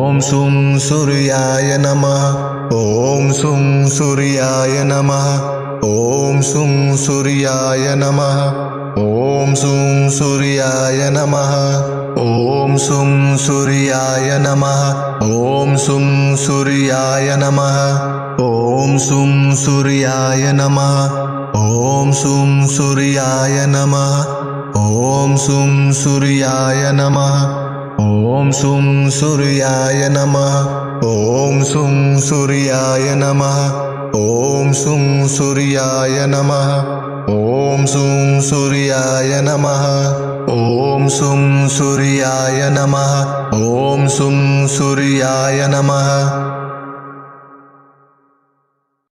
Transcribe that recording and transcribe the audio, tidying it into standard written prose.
ॐ सुं सूर्याय नमः ॐ सुं सूर्याय नमः ॐ सुं सूर्याय नमः ॐ सुं सूर्याय नमः ॐ सुं सूर्याय नमः ॐ सुं सूर्याय नमः ॐ सुं सूर्याय नमः ॐ सुं सूर्याय नमः ॐ सुं सूर्याय नमः ॐ सुं सूर्याय नमः ॐ सुं सूर्याय नमः ॐ सुं सूर्याय नमः ॐ सुं सूर्याय नमः ॐ सुं सूर्याय नमः ॐ सुं सूर्याय नमः